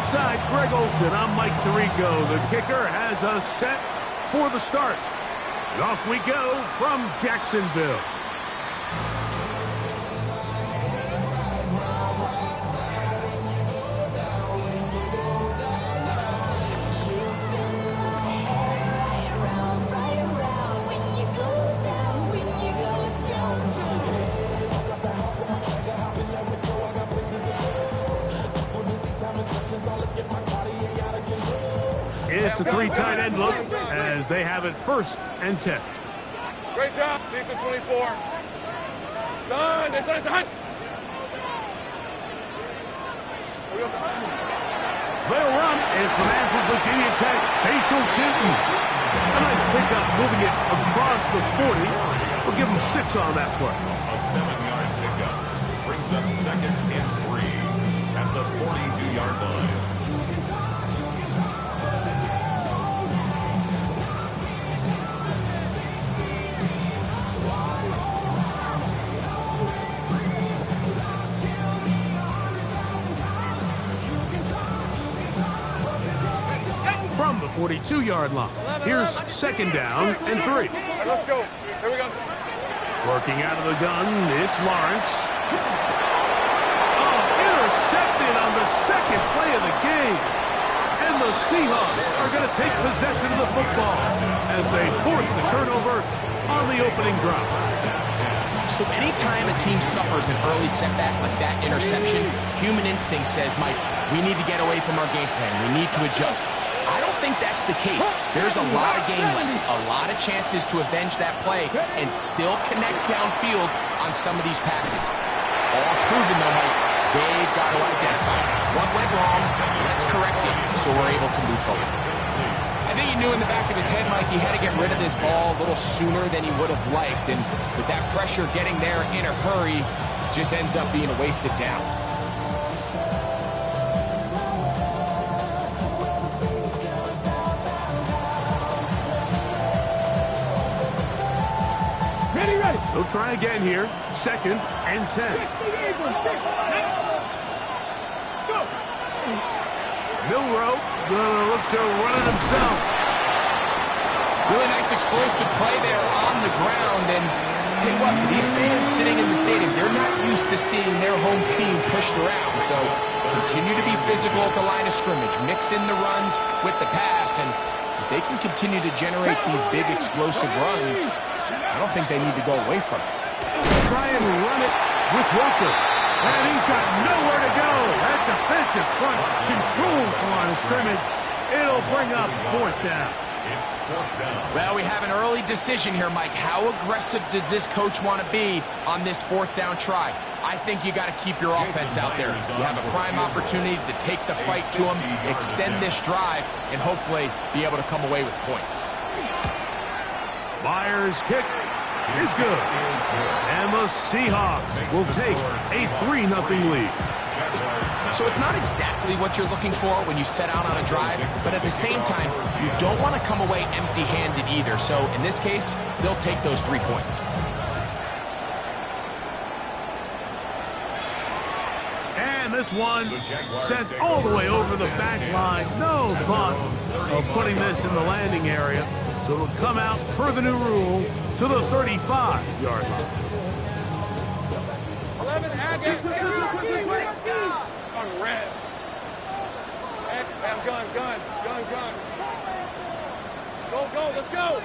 Alongside Greg Olson, I'm Mike Tirico. The kicker has us set for the start. And off we go from Jacksonville. It's a three tight end look as they have it 1st and 10. Great job, decent 24. Son. They'll run. It's the man from Virginia Tech, Facial Chinton. A nice pickup moving it across the 40. We'll give him 6 on that play. A 7-yard pickup brings up 2nd and 3 at the 42-yard line. From the 42-yard line. Here's 2nd down and 3. Let's go. Here we go. Working out of the gun, it's Lawrence. Oh, intercepted on the 2nd play of the game. And the Seahawks are going to take possession of the football as they force the turnover on the opening drive. So anytime a team suffers an early setback like that interception, human instinct says, Mike, we need to get away from our game plan. We need to adjust. I don't think that's the case. There's a lot of game left, a lot of chances to avenge that play and still connect downfield on some of these passes. All proven, though, Mike, they've got to identify what went wrong, let's correct it so we're able to move forward. I think he knew in the back of his head, Mike, he had to get rid of this ball a little sooner than he would have liked, and with that pressure getting there in a hurry, just ends up being a wasted down. They'll try again here. 2nd and 10. Milroe gonna look to run it himself. Really nice explosive play there on the ground. And tell you what, for these fans sitting in the stadium, they're not used to seeing their home team pushed around. So continue to be physical at the line of scrimmage. Mix in the runs with the pass. And if they can continue to generate these big explosive runs, I don't think they need to go away from it. Try and run it with Walker. And he's got nowhere to go. That defensive front controls the line of scrimmage. It'll bring up 4th down. It's 4th down. Well, we have an early decision here, Mike. How aggressive does this coach want to be on this 4th down try? I think you got to keep your offense out there. You have a prime opportunity to take the fight to them, extend this drive, and hopefully be able to come away with points. Myers' kick is good. And the Seahawks will take a 3-0 lead. So it's not exactly what you're looking for when you set out on a drive, but at the same time, you don't want to come away empty-handed either. So in this case, they'll take those 3 points. And this one sent all the way over the back line. No thought of putting this in the landing area. So it'll come out per the new rule to the 35-yard line. 11, Agate. On red. Gun. Go, let's go.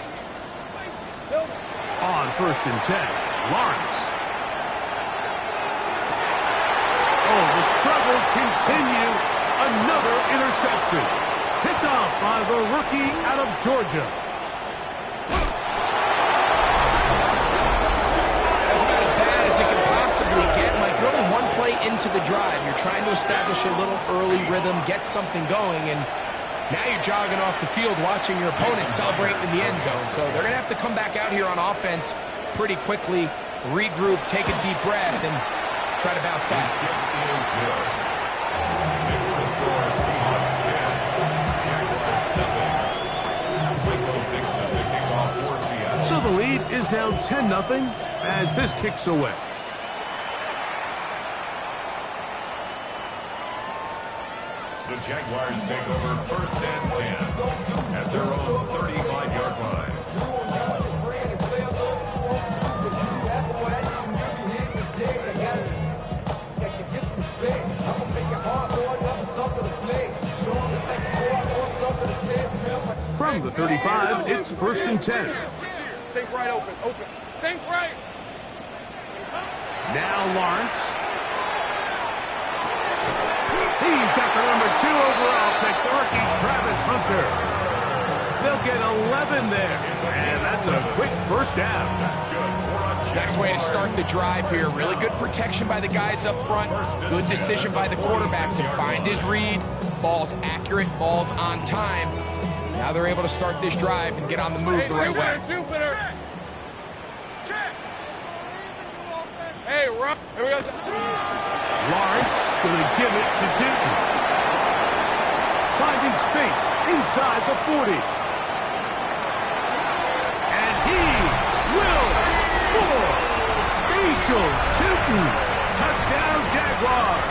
On 1st and 10, Lawrence. Oh, the struggles continue. Another interception. Picked off by the rookie out of Georgia. Get like really one play into the drive. You're trying to establish a little early rhythm, get something going, and now you're jogging off the field watching your opponent celebrate in the end zone. So they're going to have to come back out here on offense pretty quickly, regroup, take a deep breath, and try to bounce back. So the lead is now 10-0 as this kicks away. The Jaguars take over 1st and 10 at their own 35-yard line. From the 35, it's 1st and 10. Sink right open. Sink right. Now Lawrence. He's got the number 2 overall pick, the rookie Travis Hunter. They'll get 11 there, and that's a quick first down. That's good. Next way to start the drive here. Really good protection by the guys up front. Good decision by the quarterback to find his read. Ball's accurate, ball's on time. Now they're able to start this drive and get on the move the right way. Jupiter. Hey, run. Here we go. Lawrence going to give it to Newton. Finding space inside the 40. And he will score. Facial Newton. Touchdown Jaguars.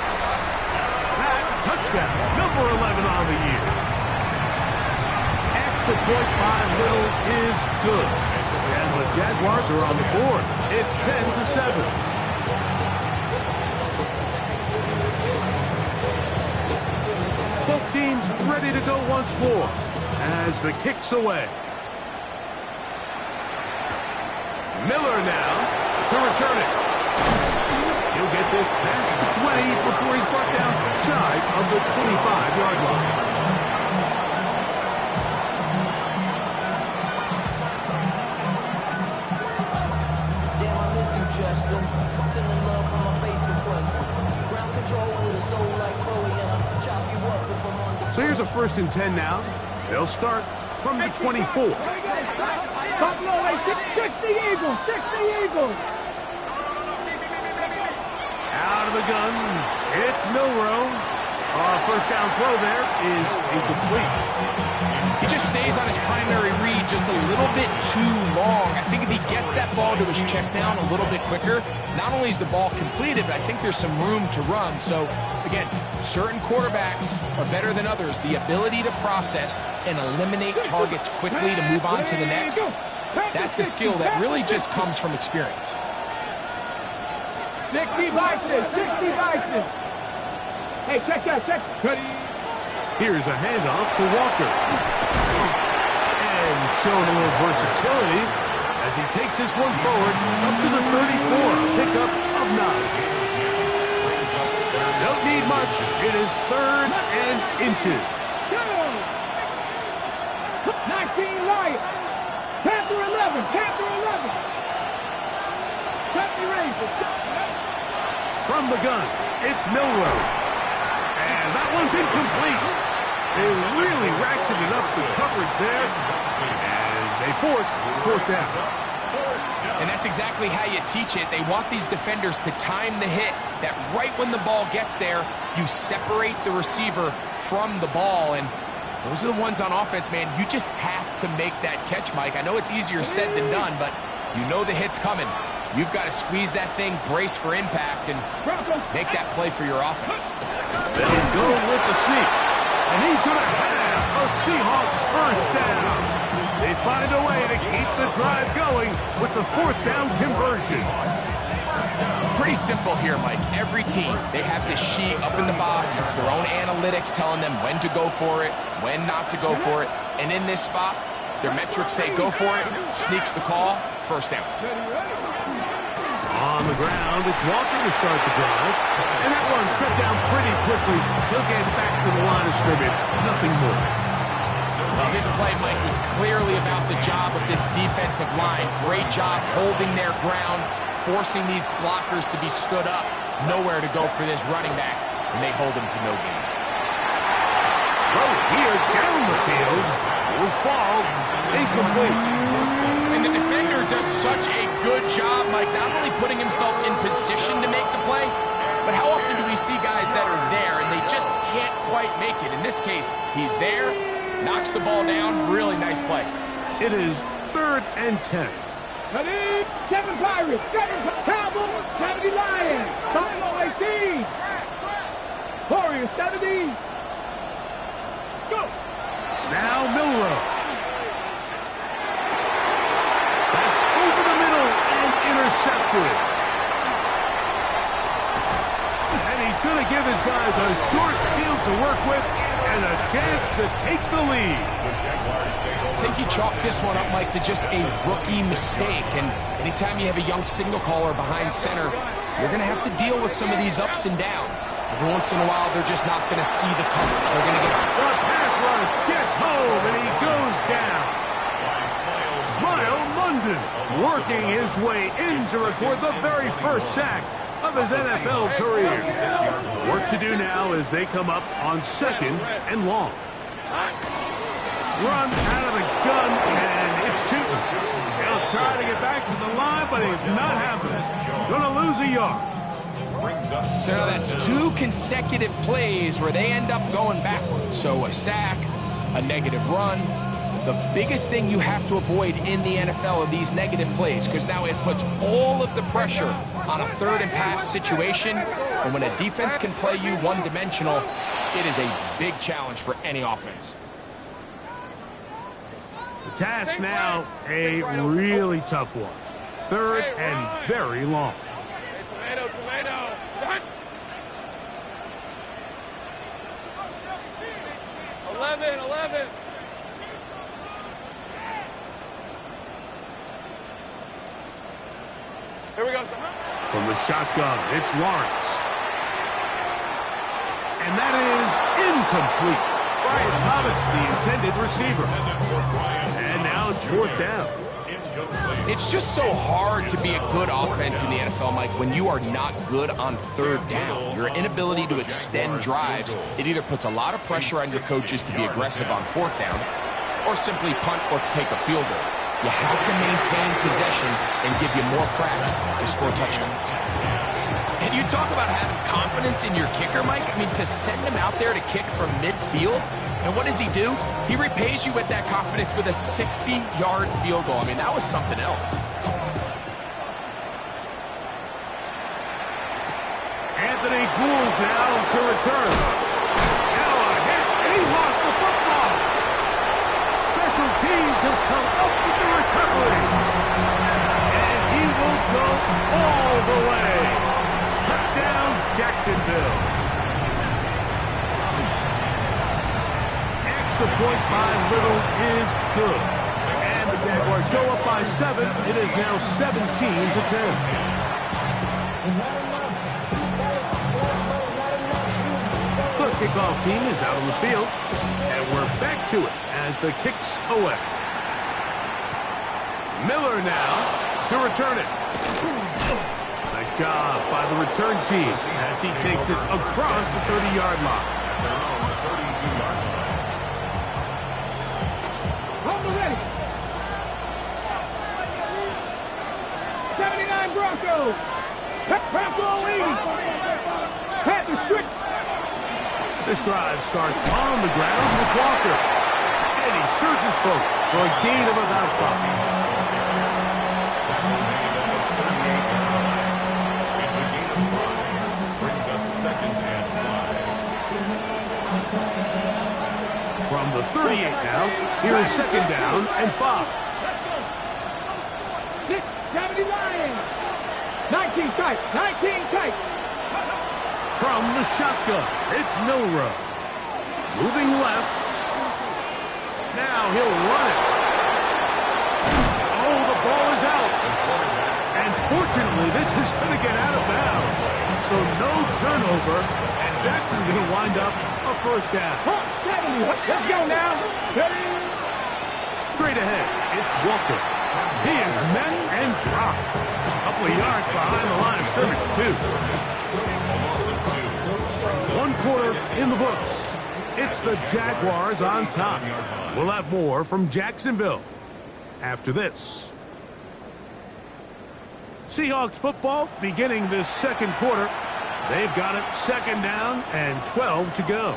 That touchdown, number 11 on the year. Extra point by Little is good. And the Jaguars are on the board. It's 10-7. Both teams ready to go once more as the kick's away. Miller now to return it. He'll get this past the 20 before he's brought down shy of the 25-yard line. Damn, I miss you, Justin. Sending love from my face compressor. Ground control with a soul like Bowie, and I'll chop you up if I'm on. So here's a 1st and 10 now. They'll start from the 24. Buffalo, 60 Eagles, 60 Eagles. Out of the gun, it's Milroe. First down throw there is incomplete. He just stays on his primary read just a little bit too long. I think if he gets that ball to his check down a little bit quicker, not only is the ball completed, but I think there's some room to run. So, again, certain quarterbacks are better than others. The ability to process and eliminate targets quickly to move on to the next, that's a skill that really just comes from experience. 60 Vikings, 60 Vikings. Hey, check that, check. Here's a handoff to Walker. And showing a little versatility as he takes this one forward up to the 34. Pickup of 9. Don't need much. It is 3rd and inches. 19 Lions. Panther 11, Panther 11. Panther Rangers. From the gun, it's Milroe. And that one's incomplete. They really ratcheted up the coverage there. And they force 4th down. And that's exactly how you teach it. They want these defenders to time the hit, that right when the ball gets there, you separate the receiver from the ball. And those are the ones on offense, man. You just have to make that catch, Mike. I know it's easier said than done, but you know the hit's coming. You've got to squeeze that thing, brace for impact, and make that play for your offense. They'll go with the sneak. And he's going to have a Seahawks first down. They find a way to keep the drive going with the 4th down conversion. Pretty simple here, Mike. Every team, they have this sheet up in the box. It's their own analytics telling them when to go for it, when not to go for it. And in this spot, their metrics say go for it, sneaks the call, first down. On the ground, it's Walker to start the drive. And that one shut down pretty quickly. He'll get back to the line of scrimmage. Nothing more. Well, this play, Mike, was clearly about the job of this defensive line. Great job holding their ground, forcing these blockers to be stood up. Nowhere to go for this running back, and they hold him to no gain. Throw here down the field. Will fall incomplete. And the defender does such a good job, Mike, not only putting himself in position to make the play, but how often do we see guys that are there and they just can't quite make it? In this case, he's there, knocks the ball down. Really nice play. It is 3rd and 10. 7 Pirates, 7 Cowboys, 70 Lions, Buffalo 18. Warriors 70. Milrow. That's over the middle and intercepted. And he's going to give his guys a short field to work with and a chance to take the lead. I think he chalked this one up, Mike, to just a rookie mistake. And anytime you have a young signal caller behind center, you're going to have to deal with some of these ups and downs. Every once in a while, they're just not going to see the coverage. They're going to get... The pass rush gets home, and he goes down. Smile London working his way in to record the very first sack of his NFL career. Work to do now as they come up on 2nd and long. Run out of the gun, and it's two. He'll try to get back to the line, but it's not happening. Gonna lose a yard. So now that's 2 consecutive plays where they end up going backwards. So a sack, a negative run. The biggest thing you have to avoid in the NFL are these negative plays, because now it puts all of the pressure on a 3rd and pass situation. And when a defense can play you one-dimensional, it is a big challenge for any offense. The task now, a really tough one. 3rd and very long. Tomato. Run. 11. Here we go. From the shotgun, it's Lawrence. And that is incomplete. Brian Thomas, the intended receiver. And now it's 4th down. It's just so hard to be a good offense in the NFL, Mike, when you are not good on 3rd down. Your inability to extend drives, it either puts a lot of pressure on your coaches to be aggressive on 4th down or simply punt or take a field goal. You have to maintain possession and give you more cracks to score touchdowns. And you talk about having confidence in your kicker, Mike. I mean, to send him out there to kick from midfield, and what does he do? He repays you with that confidence with a 60-yard field goal. I mean, that was something else. Anthony Gould now to return. Now a hit, and he lost the football. Special teams has come up with the recovery. And he will go all the way. Touchdown, Jacksonville. Extra point by Little is good. And the Jaguars go up by 7. It is now 17-10. The kickoff team is out on the field, and we're back to it as the kick's away. Miller now to return it. Nice job by the return team as he takes it across the 30-yard line. Hold ready. 79 Broncos. Bronco lead. Panthers strict. This drive starts on the ground with Walker. And he surges forward for a gain of about 5. It's a gain of 5. Brings up 2nd and 5. From the 38 now, here is 2nd down and 5. 70 Lions. 19 tight. 19 tight. From the shotgun, it's Milrow. Moving left. Now he'll run it. Oh, the ball is out. And fortunately, this is going to get out of bounds. So no turnover, and Jackson's going to wind up a 1st down. 70. Let's go now. Ready? Straight ahead, it's Walker. He is met and dropped. A couple of yards behind the line of scrimmage, too. 1 quarter in the books. It's the Jaguars on top. We'll have more from Jacksonville after this. Seahawks football beginning this 2nd quarter. They've got it 2nd down and 12 to go.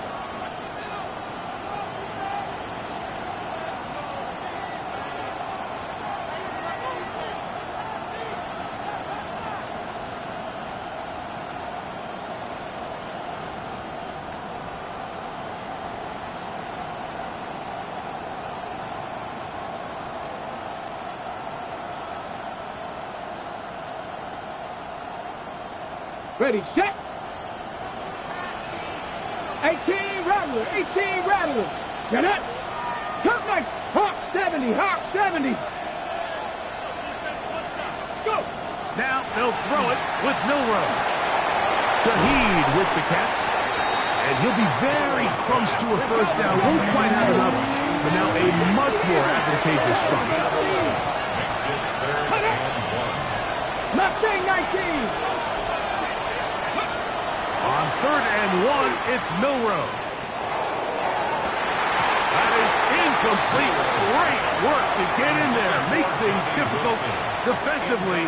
Ready, set. 18 Rattler, 18 Rattler. Get it. Come back. Hawk 70, Hawk 70. Go. Now they'll throw it with Milrose. Shaheed with the catch. And he'll be very close to a first down. Won't quite have enough, but now a much more advantageous spot. Mustang 19. On 3rd and 1, it's Milrose. That is incomplete. Great work to get in there, make things difficult defensively,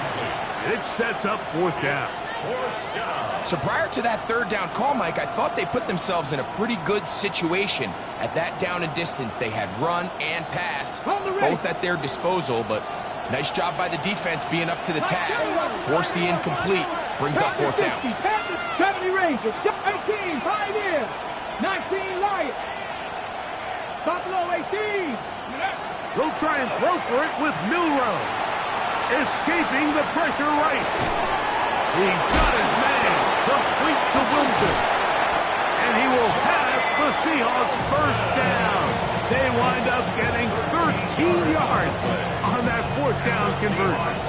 and it sets up 4th down. So prior to that 3rd down call, Mike, I thought they put themselves in a pretty good situation. At that down and distance, they had run and pass, both at their disposal, but nice job by the defense being up to the task. Forced the incomplete, brings up 4th down. 70 Rangers, 18, Pioneer, 19 Lion, Buffalo 18. They'll try and throw for it with Milrose. Escaping the pressure right. He's got his man, complete to Wilson. And he will have the Seahawks 1st down. They wind up getting 13 yards on that 4th down conversion.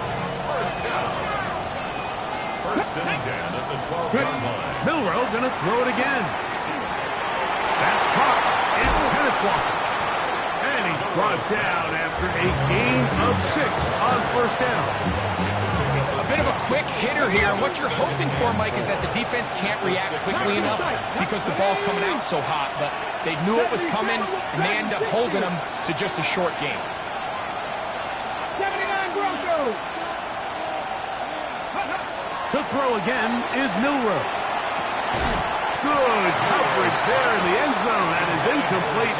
1st and 10 at the 12-yard line. Milrose gonna throw it again. That's caught. It's Kenneth Walker. And he's brought down after a gain of 6 on 1st down. A bit of a quick hitter here. What you're hoping for, Mike, is that the defense can't react quickly enough because the ball's coming out so hot. But they knew it was coming, and they end up holding them to just a short game. 79 Broncos. To throw again is Milrose. Good coverage there in the end zone. That is incomplete.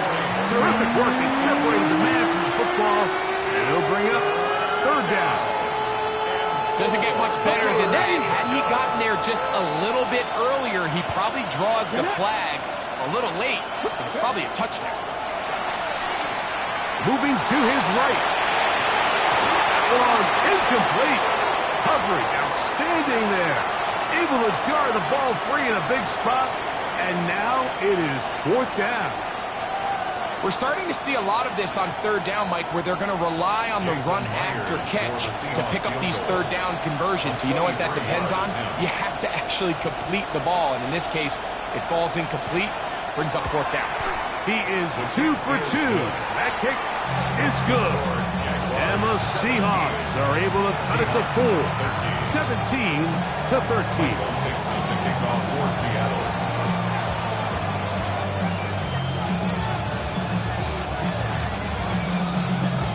Terrific work. He separated the man from the football, and he'll bring up 3rd down. Doesn't get much better than that. Had he gotten there just a little bit earlier, he probably draws the flag a little late. It's probably a touchdown. Moving to his right. Incomplete. Coverage outstanding there. Able to jar the ball free in a big spot. And now it is 4th down. We're starting to see a lot of this on 3rd down, Mike, where they're going to rely on the run after catch to pick up these 3rd down conversions. You know what that depends on? You have to actually complete the ball. And in this case, it falls incomplete, brings up 4th down. He is 2 for 2. That kick is good. And the Seahawks are able to cut it to 4. 17 to 13. Kickoff for Seattle.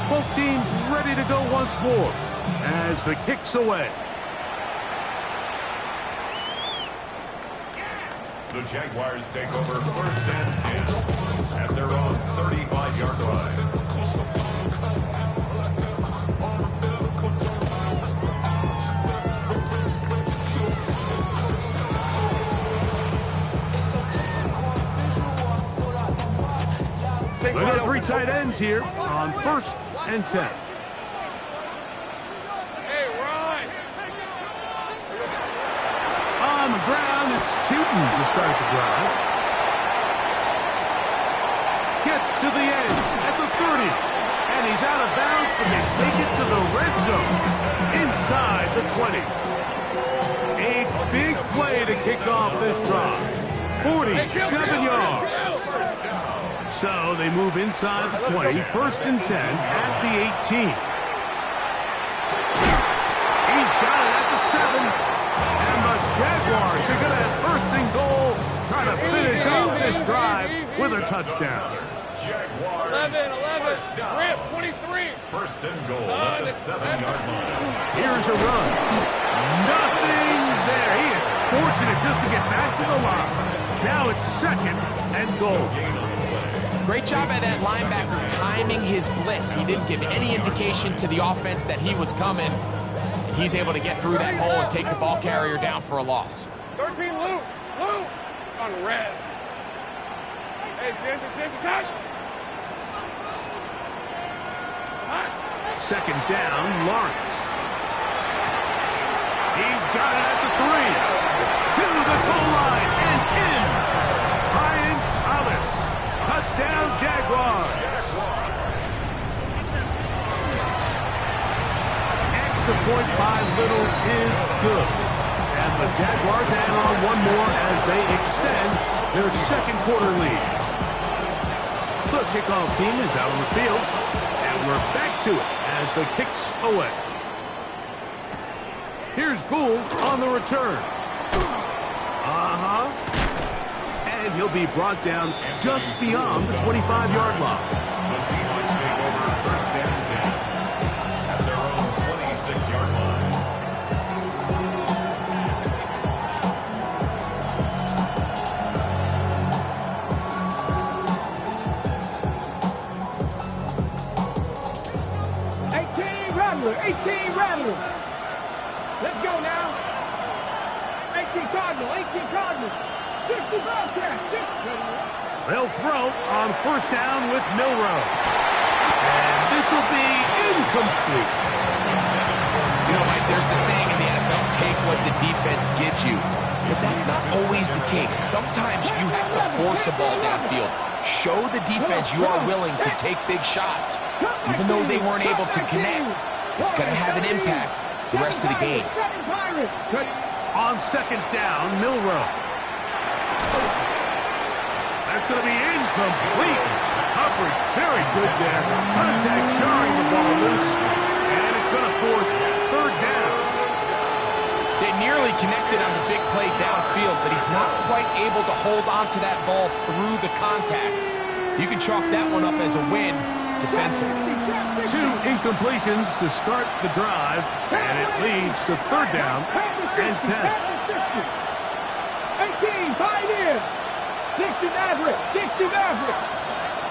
Both teams ready to go once more as the kick's away. The Jaguars take over 1st and 10 at their own 35-yard line. They got 3 tight ends here on 1st and 10. Hey, Ron. On the ground, it's Tootin to start the drive. Gets to the edge at the 30. And he's out of bounds, but they take it to the red zone inside the 20. A big play to kick off this drive. 47 yards. So they move inside the 20, 1st and 10 at the 18. He's got it at the 7. And the Jaguars are going to have 1st and goal, trying to finish off this drive with a touchdown. 11, Rip, 23. 1st and goal at the 7-yard line. Here's a run. Nothing there. He is fortunate just to get back to the line. Now it's 2nd and goal. Great job by that linebacker timing his blitz. He didn't give any indication to the offense that he was coming. And he's able to get through that hole and take the ball carrier down for a loss. 13, Luke. On red. Hey, Ginger, touch. 2nd down, Lawrence. He's got it at the 3. is good. And the Jaguars add on one more as they extend their second quarter lead. The kickoff team is out on the field, and we're back to it as the kick's away. Here's Gould on the return. And he'll be brought down just beyond the 25-yard line. The Seahawks take over first and 10 at their own 26-yard line. Rattler, 18 Rattler. Let's go now. 18 Cardinal, 18 Cardinal. 60 Bobcat, 60. They'll throw on first down with Milroe. And this will be incomplete. You know, Mike, there's the saying in the NFL, take what the defense gives you. But that's not always the case. Sometimes you have to force a ball downfield. Show the defense you are willing to take big shots. Even though they weren't able to connect, it's going to have an impact the rest of the game. On second down, Milroe. That's going to be incomplete. Coverage very good there. Contact jarring the ball loose. And it's going to force third down. They nearly connected on the big play downfield, but he's not quite able to hold on to that ball through the contact. You can chalk that one up as a win defensively. 2 incompletions to start the drive, and it leads to third down and 10. 18, 5 in. 60 Maverick, 60 Maverick.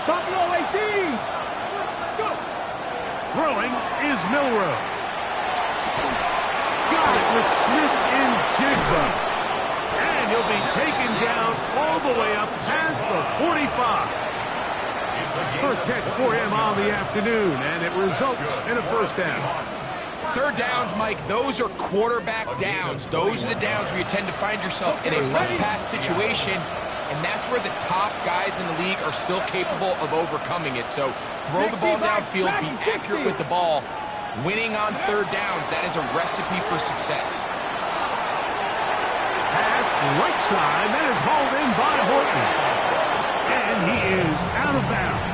Buffalo 18. Go. Throwing is Milroe. Got it with Smith in Jigba. And he'll be taken down all the way up past the 45. First catch for him on the afternoon, and it results in a first down. Third downs, Mike, those are quarterback downs. Those are the downs where you tend to find yourself in a must-pass situation, and that's where the top guys in the league are still capable of overcoming it. So throw the ball downfield, be accurate with the ball. Winning on third downs, that is a recipe for success. Pass right side, that is hauled in by Horton. And he is out of bounds.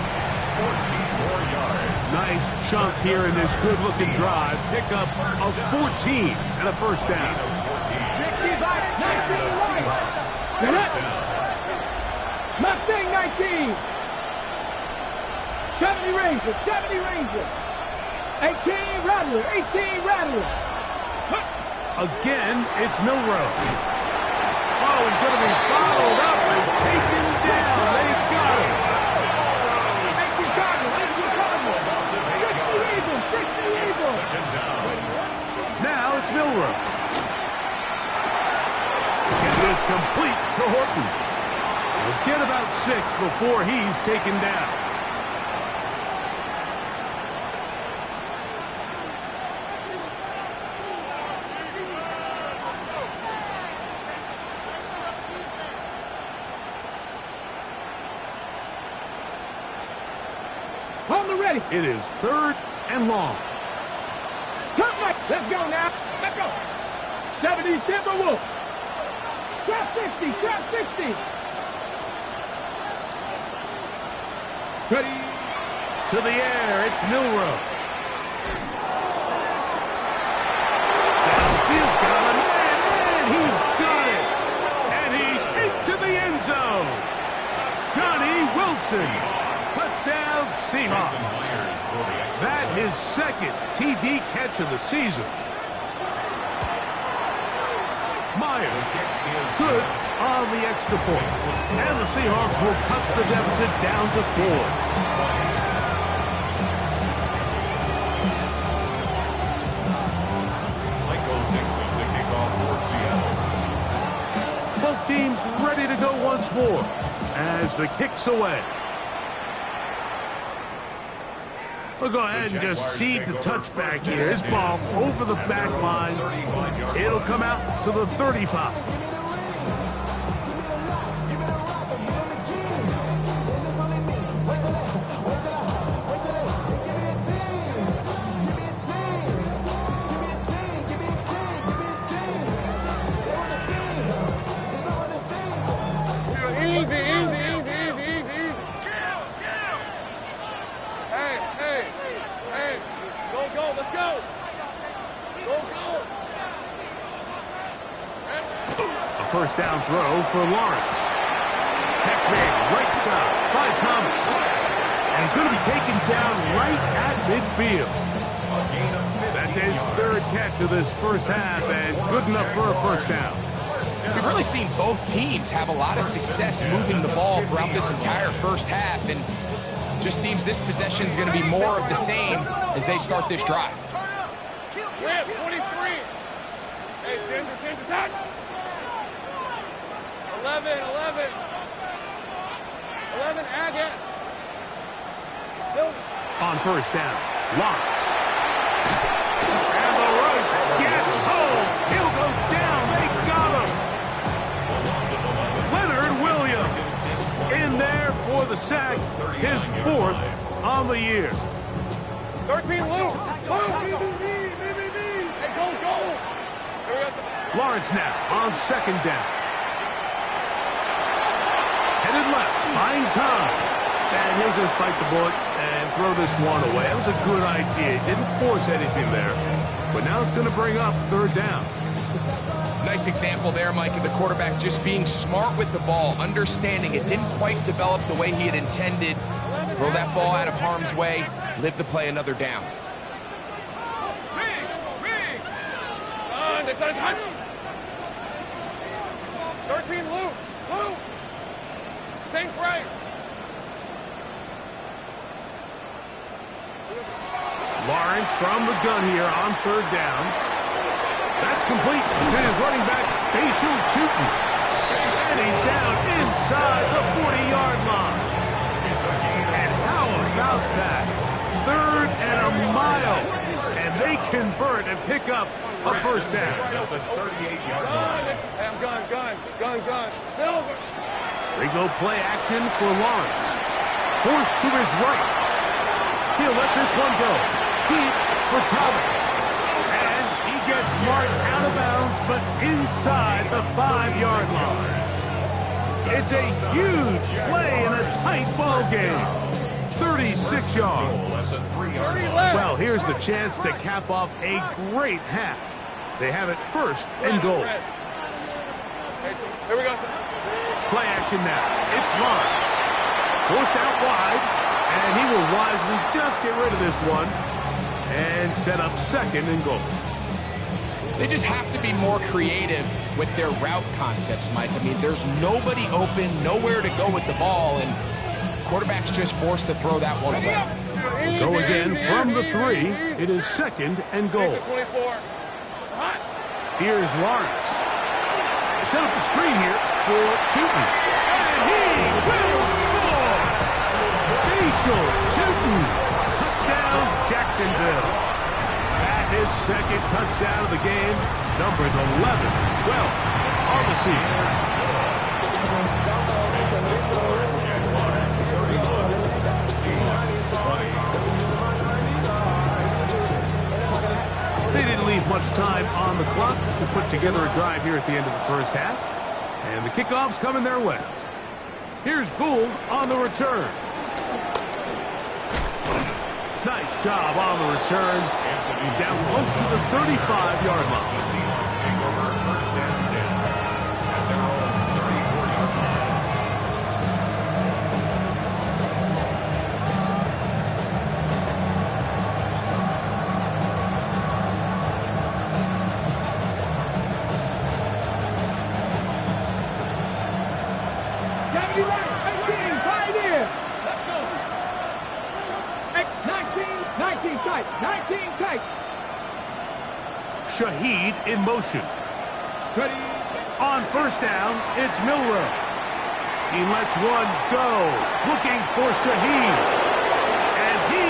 14 more yards. Nice chunk here in this good-looking drive. Pick up of 14 and a first down. 60 back, 19 right. First down. Mustang 19. 70 Rangers, 70 Rangers. 18 Rattler, 18 Rattler. Again, it's Milroe. Oh, he's going to be bottled up and taken down. They've got him. 18 Cardinal, 18 Cardinal. 60 Eagles, 60 Eagles. Second down. Now it's Milroe. It is complete to Horton. He'll get about 6 before he's taken down. On the ready. It is third and long. Let's go now. Let's go. 70 Timberwolves. Trap 60, trap 60. Ready. To the air, it's Milroe. Downfield, got him, and he's got it. And he's into the end zone. Johnny Wilson. Touchdown, Seahawks. That his second TD catch of the season. Meyer, good on the extra point. And the Seahawks will cut the deficit down to 4. Michael Dixon, the kickoff for Seattle. Both teams ready to go once more as the kick's away. We'll go ahead and just cede the touchback here. This ball over the back line. It'll come out to the 35. first down throw for Lawrence. Catch made right side by Thomas. And he's going to be taken down right at midfield. That's his third catch of this first half, and good enough for a first down. We've really seen both teams have a lot of success moving the ball throughout this entire first half, and just seems this possession is going to be more of the same as they start this drive. Rip, 23. Hey, Ginger, touch. 11, Agate. Silver. On first down, Lawrence. And the rush gets home. He'll go down. They got him. Leonard Williams in there for the sack, his fourth on the year. 13, Lou. Hey, go. Lawrence now on second down. Headed left, buying time. And he'll just bite the bullet and throw this one away. That was a good idea. He didn't force anything there. But now it's going to bring up third down. Nice example there, Mike, of the quarterback just being smart with the ball, understanding it didn't quite develop the way he had intended. Throw that ball out of harm's way, live to play another down. They said it's 13, Lou. Same right. Lawrence from the gun here on third down. That's complete to his running back, Facial Chutin. And he's down inside the 40-yard line. And how about that? Third and a mile. And they convert and pick up a first down. At the 38-yard line. Hey, I'm gun. Silver. They go play action for Lawrence. Forced to his right. He'll let this one go. Deep for Thomas. And he gets marked out of bounds, but inside the 5-yard line. It's a huge play in a tight ball game. 36 yards. Well, here's the chance to cap off a great half. They have it first and goal. Here we go. Play action now. It's Lawrence. Forced out wide, and he will wisely just get rid of this one and set up second and goal. They just have to be more creative with their route concepts, Mike. I mean, there's nobody open, nowhere to go with the ball, and quarterback's just forced to throw that one away. Go again from the 3. It is second and goal. 24. Here's Lawrence. Set up the screen here for Chutin. And he will score! Facial Chutin. Touchdown, Jacksonville. At his second touchdown of the game, numbers 11 and 12 on the season. They didn't leave much time on the clock to put together a drive here at the end of the first half. And the kickoff's coming their way. Here's Gould on the return. Nice job on the return. He's down close to the 35-yard line. The Seahawks take over first and 10 at their own 34-yard line. Deputy right, 18, tight end. Let's go. 19 tight, 19 tight. Shaheed in motion. Ready. On first down, it's Milrow. He lets one go, looking for Shaheed. And he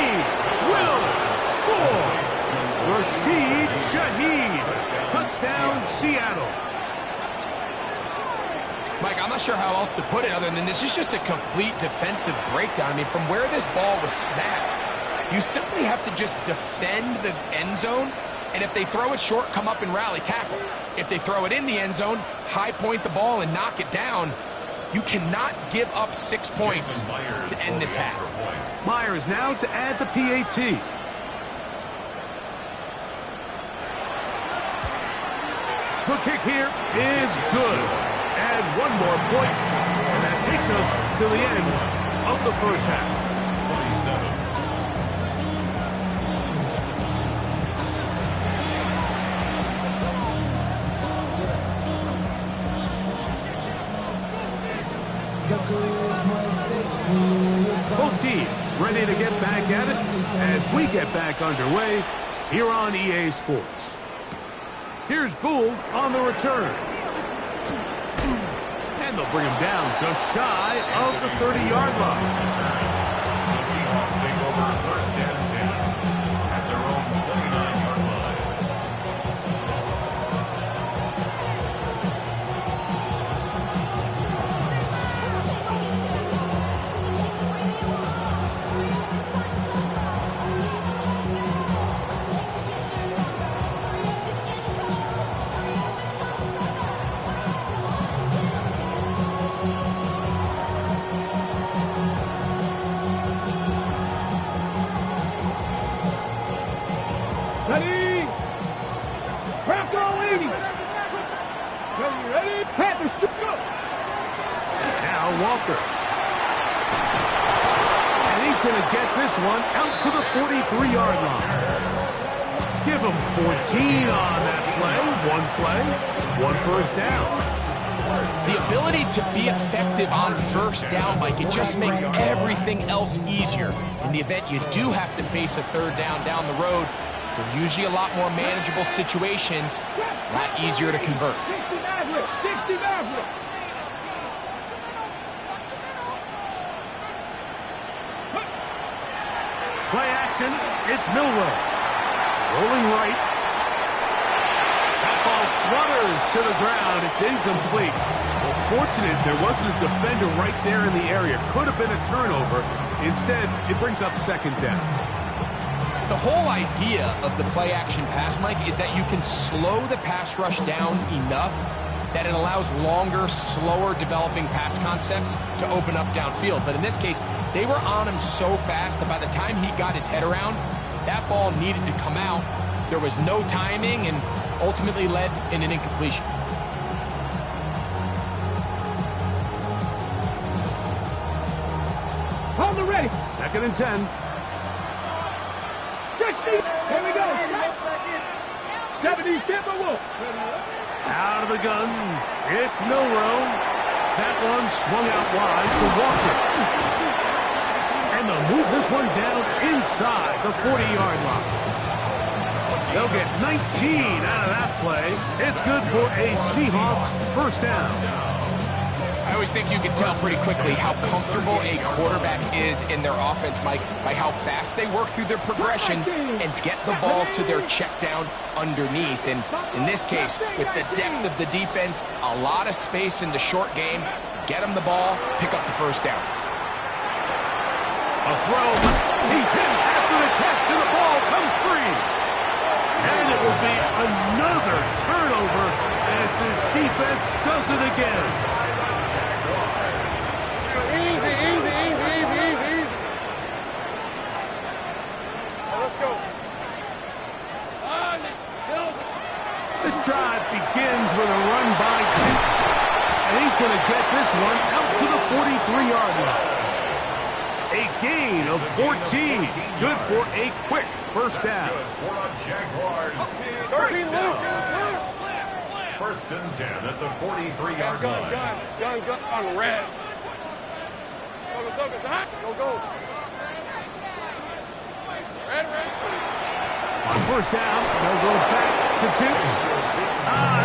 will score. Rashid Shaheed. Touchdown, Seattle. Mike, I'm not sure how else to put it other than this is just a complete defensive breakdown. I mean, from where this ball was snapped, you simply have to just defend the end zone, and if they throw it short, come up and rally tackle. If they throw it in the end zone, high point the ball and knock it down. You cannot give up 6 points to end this half. Myers now to add the PAT. The kick here is good. one more point, and that takes us to the end of the first half. 27. Both teams ready to get back at it as we get back underway here on EA Sports. Here's Gould on the return. And they'll bring him down just shy of the 30-yard line. The Seahawks take over first and 10 at their own 29-yard line. Ready? Bronco 80. Ready? Panthers, just go. Now Walker. And he's going to get this one out to the 43-yard line. Give him 14 on that play, one first down. The ability to be effective on first down, Mike, it just makes everything else easier. In the event you do have to face a third down the road, they're usually a lot more manageable situations, a lot easier to convert. 60 Maverick, 60 Maverick. Play action, it's Milroe. Rolling right. That ball flutters to the ground. It's incomplete. Well, fortunate there wasn't a defender right there in the area. Could have been a turnover. Instead, it brings up second down. The whole idea of the play-action pass, Mike, is that you can slow the pass rush down enough that it allows longer, slower developing pass concepts to open up downfield. But in this case, they were on him so fast that by the time he got his head around, that ball needed to come out. There was no timing and ultimately led in an incompletion. On the ready. Second and 10. 60. Here we go. 70 Timberwolves. Out of the gun, it's Milroe. That one swung out wide to Walker. And they'll move this one down inside the 40-yard line. They'll get 19 out of that play. It's good for a Seahawks first down. I always think you can tell pretty quickly how comfortable a quarterback is in their offense, Mike, by how fast they work through their progression and get the ball to their check down underneath. And in this case, with the depth of the defense, a lot of space in the short game, get them the ball, pick up the first down. A throw. He's hit after the catch, and the ball comes free. And it will be another turnover as this defense does it again. Easy, easy, easy, easy, easy, easy. Oh, let's go. This drive begins with a run by two. And he's going to get this one out to the 43-yard line. A gain of 14. Good for a quick first down. For a Jaguars. 13 loop. First and 10 at the 43-yard line. Gun on red. Go, hot. Go. Red. On first down, they'll go back to two.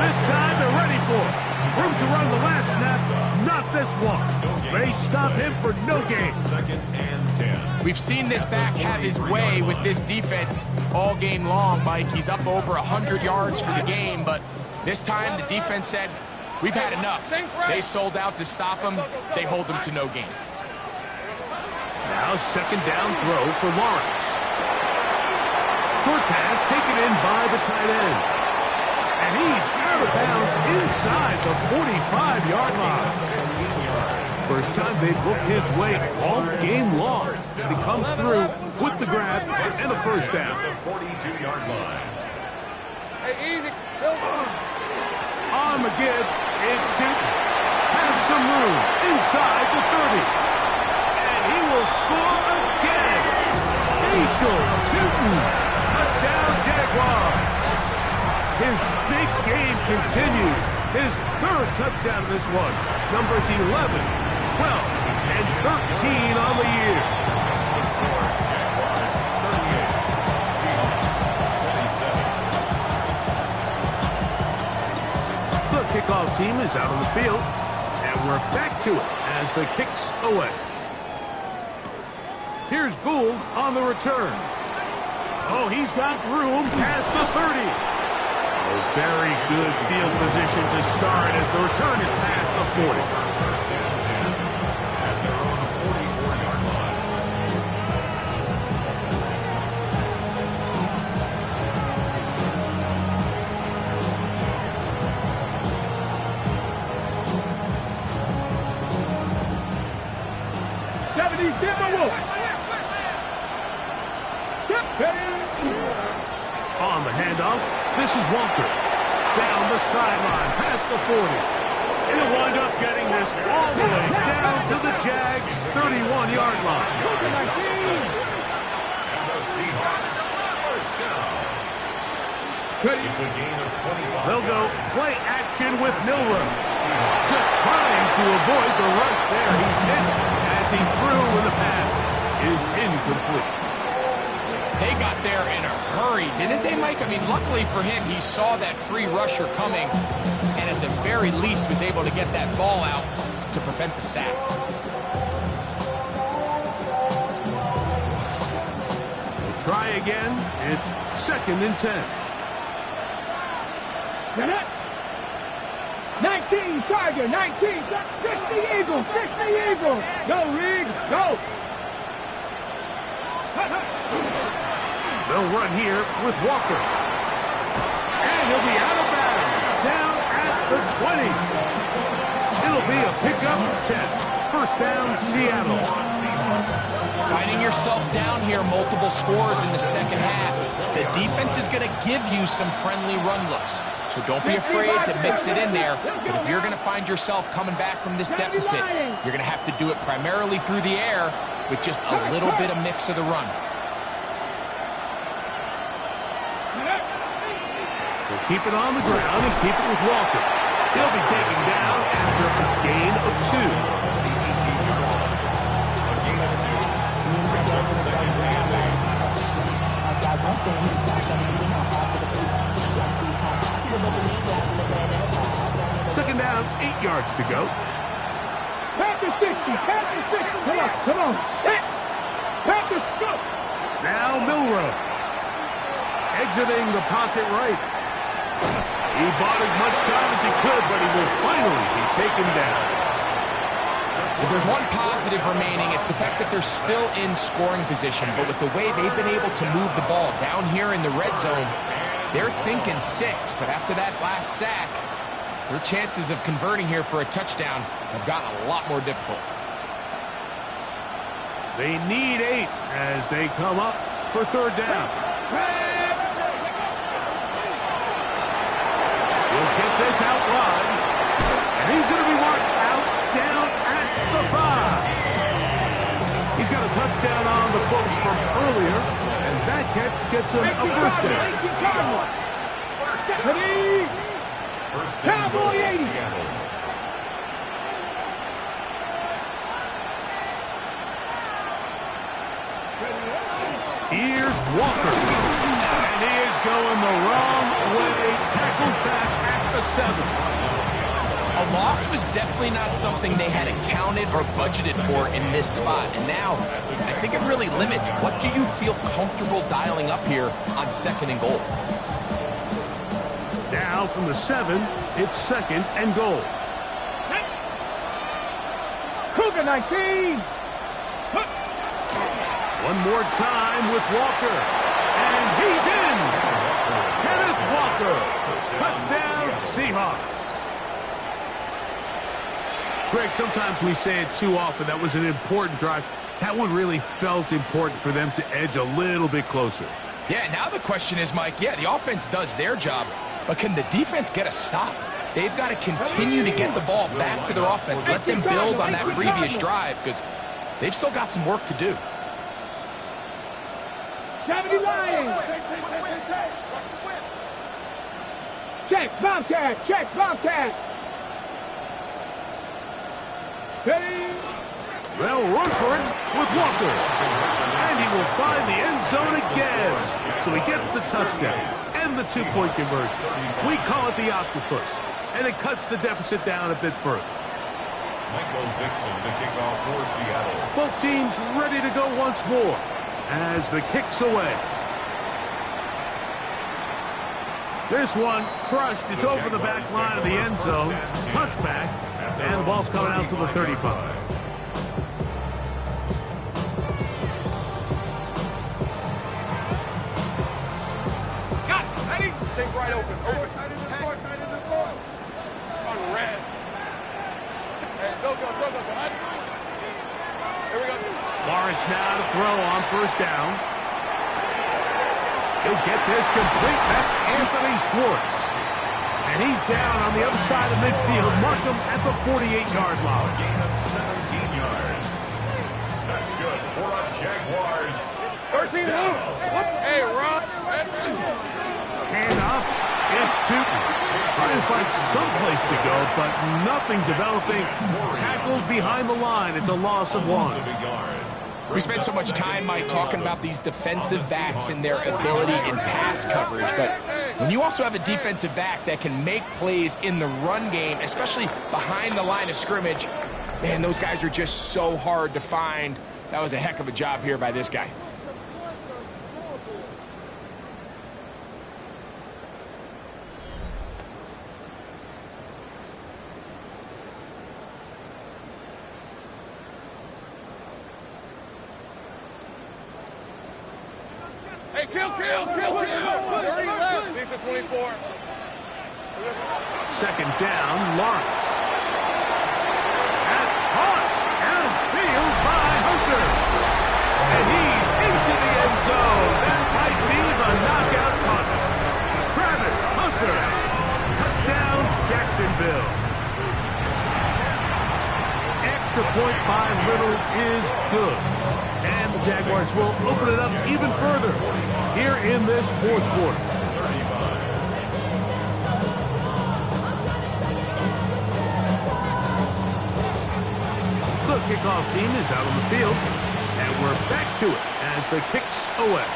This time they're ready for it. Room to run the last snap, not this one. They stop him for no gain. Second and 10. We've seen this back have his way with this defense all game long, Mike. He's up over 100 yards for the game, but this time the defense said, we've had enough. They sold out to stop him. They hold him to no gain. Now second down throw for Lawrence. Short pass taken in by the tight end. And he's out of bounds inside the 45-yard line. First time they've looked his way all game long. And he comes through with the grab and a first down. The 42-yard line. Hey, easy. On McGibb, it's two. Has inside the 30. And he will score again. Facial shooting. Touchdown, Jaguars. His big game continues. His third touchdown in this one. Numbers 11, 12, and 13 on the year. The kickoff team is out on the field, and we're back to it as the kick's away. Here's Gould on the return. Oh, he's got room past the 30. Oh, very good field position to start as the return is past the 40. First down 10 at their own 44-yard line. On the handoff, this is Walker. Down the sideline, past the 40. He'll wind up getting this all the way down to the Jags' 31-yard line. And the Seahawks, first down. It's a gain of 25. They'll go play action with Milroe. Just trying to avoid the rush there. He's hit as he threw when the pass is incomplete. They got there in a hurry, didn't they, Mike? I mean, luckily for him, he saw that free rusher coming, and at the very least was able to get that ball out to prevent the sack. We'll try again. It's 2nd and 10. 19, Tiger, 19. 60 Eagles, 60 Eagles. Go, Reed, go. They'll run here with Walker. And he'll be out of bounds, down at the 20. It'll be a pickup 10. First down, Seattle. Finding yourself down here, multiple scores in the second half. The defense is going to give you some friendly run looks. So don't be afraid to mix it in there. But if you're going to find yourself coming back from this deficit, you're going to have to do it primarily through the air with just a little bit of mix of the run. We'll keep it on the ground and keep it with Walker. He'll be taken down after a gain of 2. A gain of 2. Brings up 2nd and 8. Second down, 8 yards to go. Panthers 60, Panthers 60. Come on. Panthers go. Now Milroe. Exiting the pocket right. He bought as much time as he could, but he will finally be taken down. If there's one positive remaining, it's the fact that they're still in scoring position. But with the way they've been able to move the ball down here in the red zone, they're thinking 6. But after that last sack, their chances of converting here for a touchdown have gotten a lot more difficult. They need 8 as they come up for 3rd down. He'll get this out wide, and he's going to be marked out down at the 5. He's got a touchdown on the books from earlier, and that catch gets him a first down. First down for Seattle. Here's Walker, and he is going the wrong way, tackled back at the 7. A loss was definitely not something they had accounted or budgeted for in this spot. And now, I think it really limits what do you feel comfortable dialing up here on 2nd and goal. Now from the 7, it's 2nd and goal. Cougar 19. One more time with Walker, and he's in. Kenneth Walker, touchdown Seahawks. Greg, sometimes we say it too often. That was an important drive. That one really felt important for them to edge a little bit closer. Yeah, now the question is, Mike, yeah, the offense does their job, but can the defense get a stop? they've got to continue to get the ball back to their offense. Let them build on that previous drive because they've still got some work to do. 70 Lions. Check, Bobcat. Check, Bobcat. Steady. They'll run for it with Walker. And he will find the end zone again. So he gets the touchdown and the two-point conversion. We call it the octopus. And it cuts the deficit down a bit further. Michael Dixon, the kickoff for Seattle. Both teams ready to go once more as the kick's away. This one crushed. It's over the back line of the end zone. Touchback. And the ball's coming out to the 35. Take right open. Open. On red. Hey, so go. Here we go. Lawrence now to throw on first down. He'll get this complete. That's Anthony Schwartz. And he's down on the other side of midfield. Mark him at the 48-yard line. Gain of 17 yards. That's good for a Jaguars. 13 down. Hey, Rob. Hand off. It's Tootin. Trying to find someplace to go, but nothing developing. Tackled behind the line. It's a loss of 1. We spent so much time, Mike, talking about these defensive backs and their ability in pass coverage, but when you also have a defensive back that can make plays in the run game, especially behind the line of scrimmage, man, those guys are just so hard to find. That was a heck of a job here by this guy. Hey, kill. 30 left. These are 24. Second down, Lawrence. That's caught downfield by Hunter. And he's into the end zone. That might be the knockout punch. Travis Hunter. Touchdown, Jacksonville. Extra point by Little is good. And the Jaguars will open it up even further here in this fourth quarter. The kickoff team is out on the field, and we're back to it as the kick's away.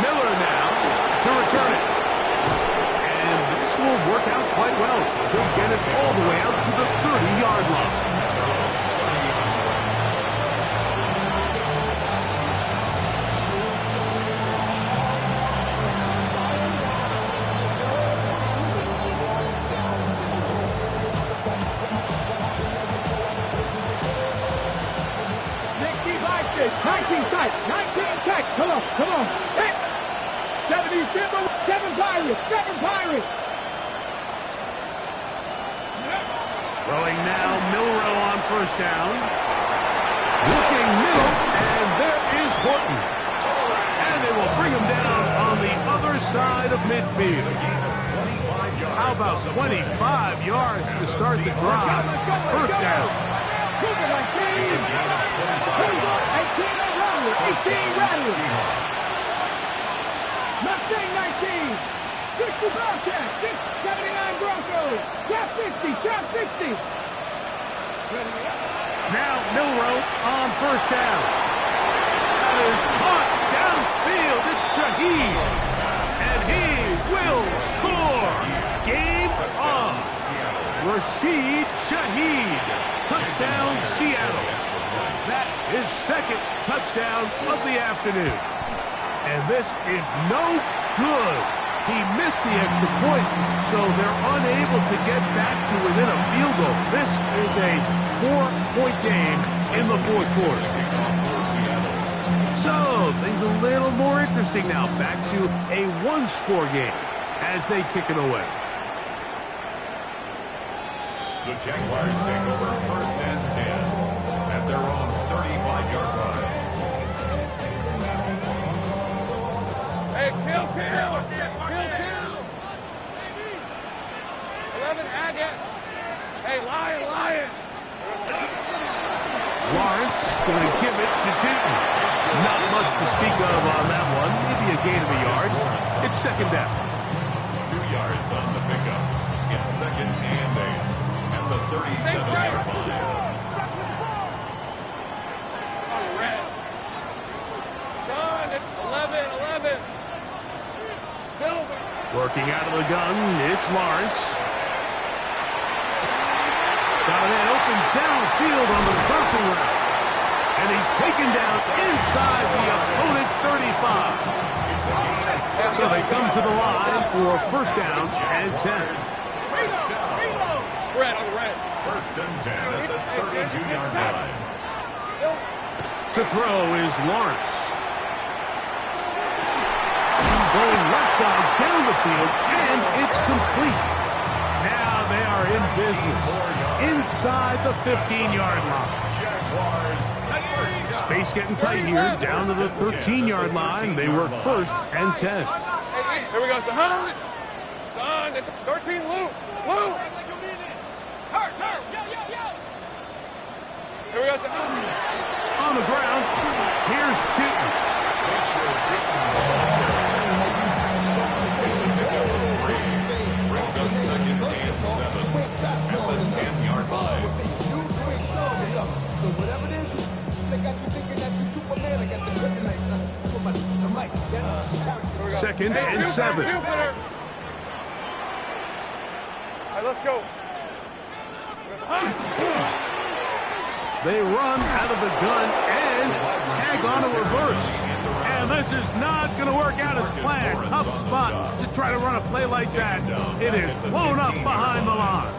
Miller now to return it. And this will work out quite well. He'll get it all the way out to the 30-yard line. Come on. Hey. 7 Pirates. Throwing now, Milrow on first down. Looking middle, and there is Horton. And they will bring him down on the other side of midfield. How about 25 yards to start the drive? First down. 18 Rattlers. Mustang 19. 60 Bobcat. 79 Broncos. Trap 60. Now Milrow on first down. That is caught downfield. It's Shaheed. And he will score. Game on. Rashid Shaheed. Touchdown, Seattle. That is second touchdown of the afternoon. And this is no good. He missed the extra point, so they're unable to get back to within a field goal. This is a 4-point game in the fourth quarter. So, things a little more interesting now. Back to a one-score game as they kick it away. The Jaguars take over first and 10 at their own 35-yard line. Hey, kill. 11, add it. Hey, Lion. Lawrence going to give it to Chayton. Not much to speak of on that one. Maybe a gain of a yard. It's second down. 2 yards on the pickup. It's second and 8 at the 37-yard line. On red. John, it's 11. Silver. Working out of the gun, it's Lawrence. Got a man open downfield on the crossing route. And he's taken down inside the opponent's 35. So they come to the line for first down and 10. Red on red. First and 10 at the 32-yard line. To throw is Lawrence. Going left side down the field, and it's complete. Now they are in business inside the 15-yard line. Space getting tight here, down to the 13-yard line. They work first and 10. Here we go, son. Son, it's 13, Lou. Here we go, son. On the ground, here's Chayton. Brings up second and 7 at the 10-yard line. So whatever it is, they got you thinking that you Superman. I got the kryptonite. I'm right. Second and 7. All right, let's go. They run out of the gun and tag on a reverse. And this is not going to work out as planned. Tough spot to try to run a play like that. It is blown up behind the line.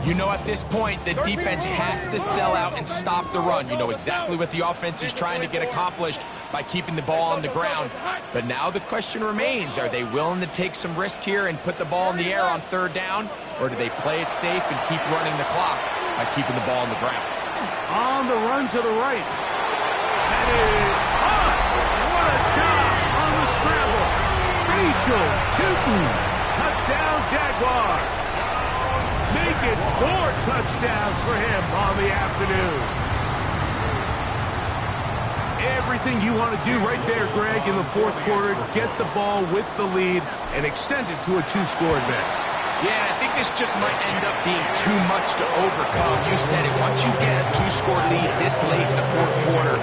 You know, at this point, the defense has to sell out and stop the run. You know exactly what the offense is trying to get accomplished by keeping the ball on the ground. But now the question remains, are they willing to take some risk here and put the ball in the air on third down? Or do they play it safe and keep running the clock by keeping the ball on the ground? On the run to the right. That is hot. What a job on the scramble. Facial Chayton. Touchdown Jaguars. Make it 4 touchdowns for him on the afternoon. Everything you want to do right there, Greg, in the fourth quarter. Get the ball with the lead and extend it to a 2-score advantage. Yeah, I think this just might end up being too much to overcome. You said it. Once you get a 2-score lead this late in the fourth quarter,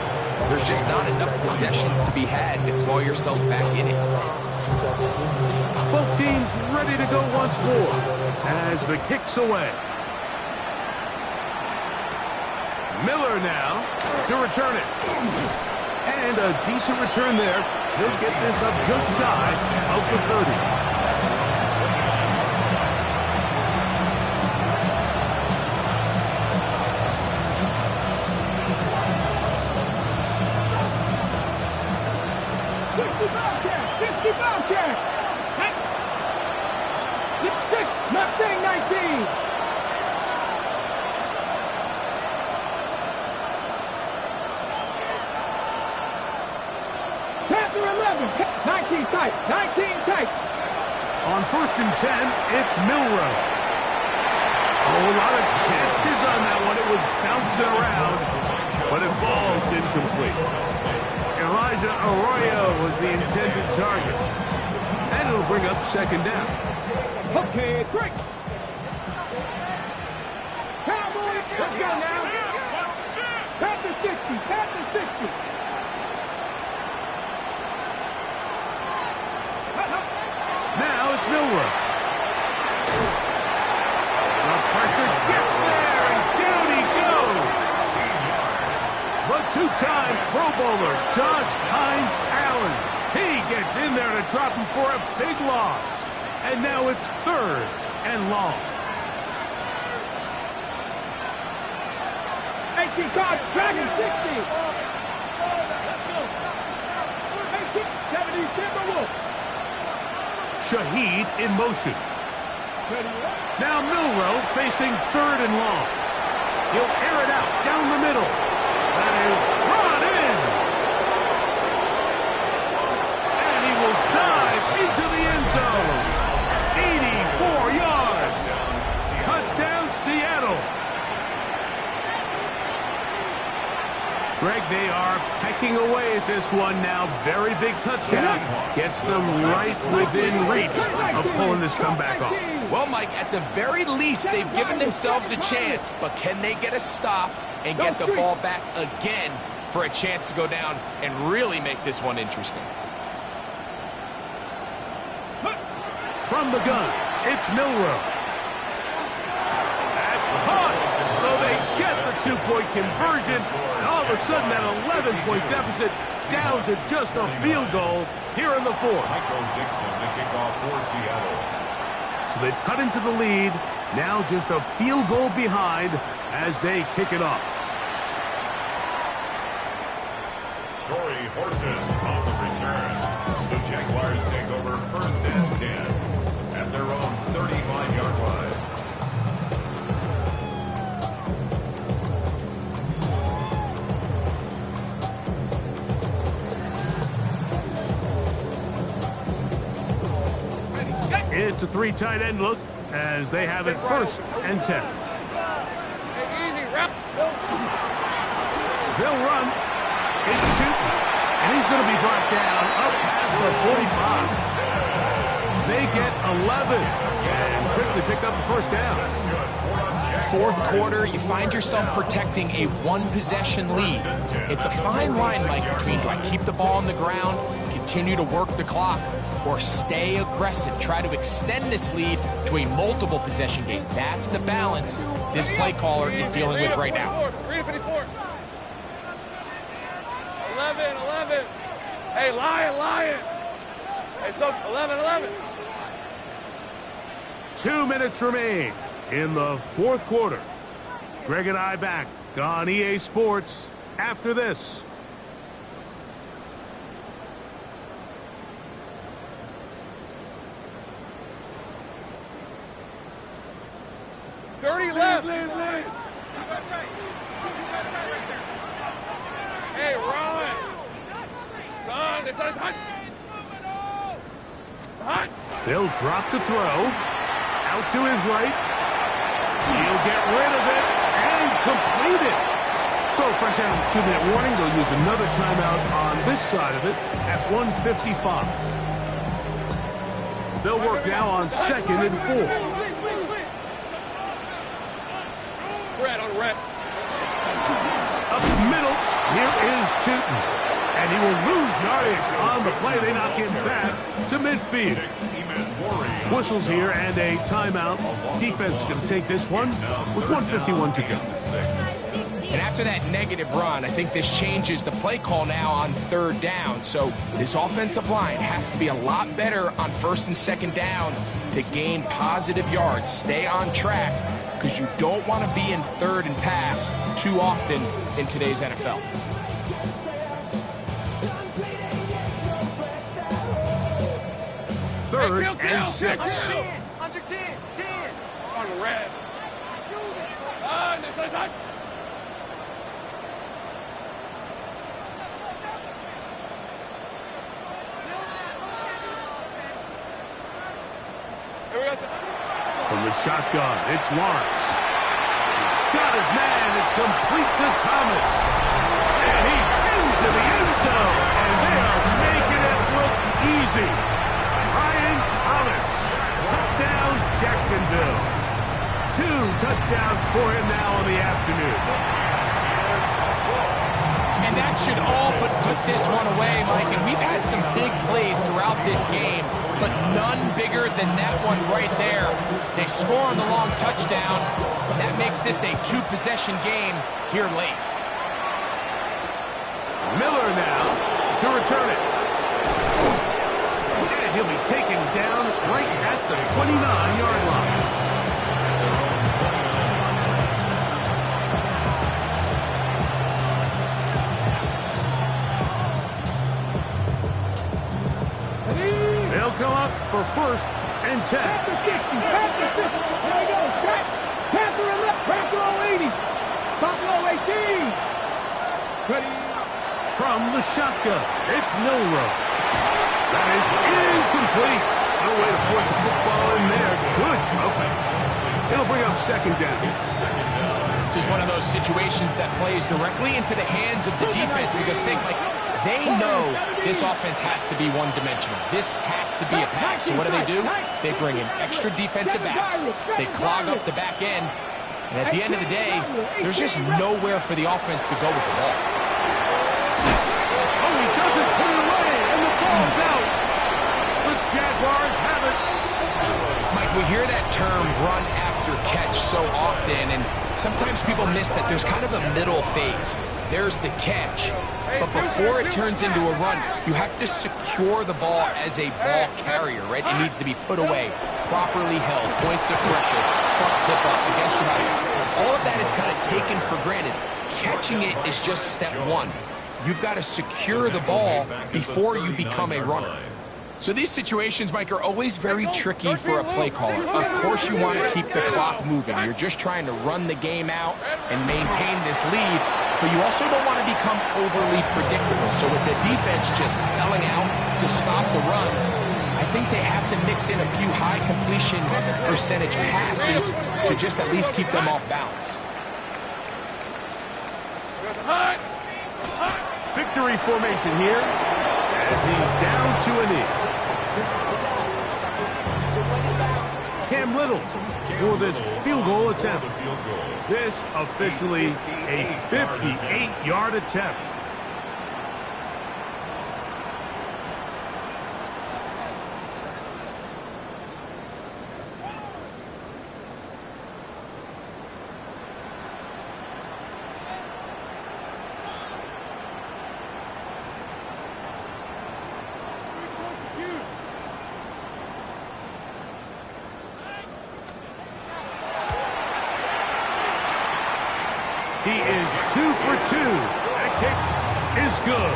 there's just not enough possessions to be had to claw yourself back in it. Both teams ready to go once more as the kick's away. Miller now to return it. And a decent return there. He'll get this up just shy of the 30. Mustang 19. Panther 11. 19 tight. 19 tight. On first and 10, it's Milrow. Oh, a lot of chances on that one. It was bouncing around, but it falls incomplete. Elijah Arroyo was the intended target. And it'll bring up second down. Okay, great. Cowboys, let's go now. Panther 60, Panther 60. Now it's Milrow. The pressure gets there, and down he goes. The two-time Pro Bowler, Josh Hines Allen. He gets in there to drop him for a big loss. And now it's third and long. 18 cards, Dragon 60. 18, 70, Timberwolf. Shaheed in motion. Now Milrow facing third and long. He'll air it out down the middle. That is brought in. And he will dive into the end zone. 84 yards. Greg, they are pecking away at this one now. Very big touchdown. Gets them right within reach of pulling this comeback off. Well, Mike, at the very least, they've given themselves a chance, but can they get a stop and get the ball back again for a chance to go down and really make this one interesting? From the gun, it's Milrow. That's caught. So they get the two-point conversion. And all of a sudden, that 11-point deficit down to just a field goal here in the fourth. Michael Dixon, the kickoff for Seattle. So they've cut into the lead. Now just a field goal behind as they kick it off. Torrey Horton off the return. The Jaguars take over 1st and 10 at their own 35-yard line. It's a three tight end look as they have it 1st and 10. They'll run. It's shooting. And he's going to be brought down up past the 45. They get 11 and quickly pick up the first down. Fourth quarter, you find yourself protecting a one-possession lead. It's a fine line, Mike, between do I keep the ball on the ground, continue to work the clock, or stay aggressive, try to extend this lead to a multiple possession game. That's the balance this play caller is dealing with right now. 11. Hey, Lion. Hey, so 11. 2 minutes remain in the fourth quarter. Greg and I back on EA Sports after this. Hey, Rowan. Son, it's hot. They'll drop to throw. Out to his right. He'll get rid of it and complete it. So, fresh out of the 2-minute warning, they'll use another timeout on this side of it at 1:55. They'll work now on 2nd and 4. Red on red. Up the middle, here is Chilton. And he will lose yardage on the play. They knock him back to midfield. Whistles here and a timeout. Defense going to take this one with 1:51 to go. And after that negative run, I think this changes the play call now on 3rd down. So this offensive line has to be a lot better on 1st and 2nd down to gain positive yards. Stay on track because you don't want to be in 3rd and pass too often in today's NFL. Third and 6. Under 10. On red. This side. From the shotgun, it's Lawrence. He's got his man. It's complete to Thomas. And he's into the end zone. And they are making it look easy. Brian Thomas. Touchdown, Jacksonville. 2 touchdowns for him now on the afternoon. And that should all put this one away, Mike. And we've had some big plays throughout this game, but none bigger than that one right there. They score on the long touchdown. That makes this a 2-possession game here late. Miller now to return it. And he'll be taken down right at the 29-yard line. They'll come up for 1st and 10. Panther 60, Panther 50. There he goes. Panther and left. Buffalo 80. Buffalo 18. Ready. From the shotgun, it's Milrow. That is incomplete. No way to force the football in there. Good coverage. It'll bring up 2nd down. This is one of those situations that plays directly into the hands of the defense because think, like, they know this offense has to be one-dimensional. This has to be a pass. So what do? They bring in extra defensive backs. They clog up the back end. And at the end of the day, there's just nowhere for the offense to go with the ball. Oh, he doesn't put it away, and the ball's out. The Jaguars have it. Mike, we hear that term run after catch so often, and sometimes people miss that there's kind of a middle phase. There's the catch, but before it turns into a run, you have to secure the ball as a ball carrier, right? It needs to be put away, properly held, points of pressure, front tip up against your body. All of that is kind of taken for granted. Catching it is just step one. You've got to secure the ball before you become a runner. So these situations, Mike, are always very tricky for a play caller. Of course you want to keep the clock moving. You're just trying to run the game out and maintain this lead, but you also don't want to become overly predictable. So with the defense just selling out to stop the run, I think they have to mix in a few high completion percentage passes to just at least keep them off balance. Victory formation here as he's down to a knee. Cam Little for this field goal attempt. This officially a 58-yard attempt. He is 2 for 2. That kick is good.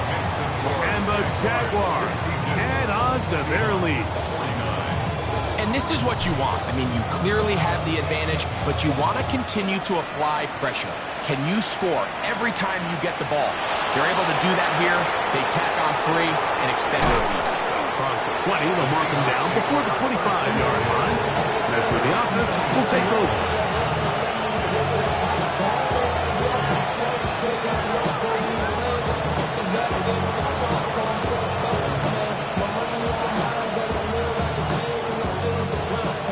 And the Jaguars add on to their lead. And this is what you want. I mean, you clearly have the advantage, but you want to continue to apply pressure. Can you score every time you get the ball? They're able to do that here. They tack on 3 and extend their lead. Across the 20, they'll mark him down before the 25-yard line. That's where the offense will take over.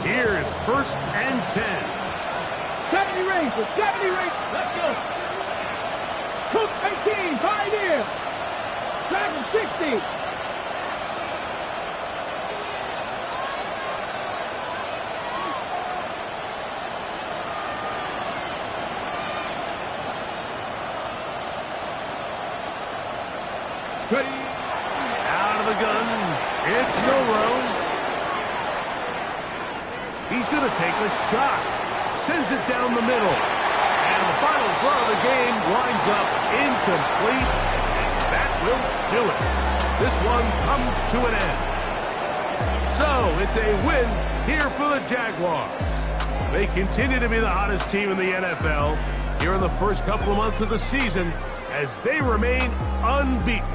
Here's 1st and 10. 70 Rangers, 70 Rangers, let's go. Cook 18, Pioneer. Dragon 60. Ready. Out of the gun. It's Milrow. He's going to take a shot. Sends it down the middle. And the final throw of the game winds up incomplete. And that will do it. This one comes to an end. So it's a win here for the Jaguars. They continue to be the hottest team in the NFL here in the first couple of months of the season as they remain unbeaten.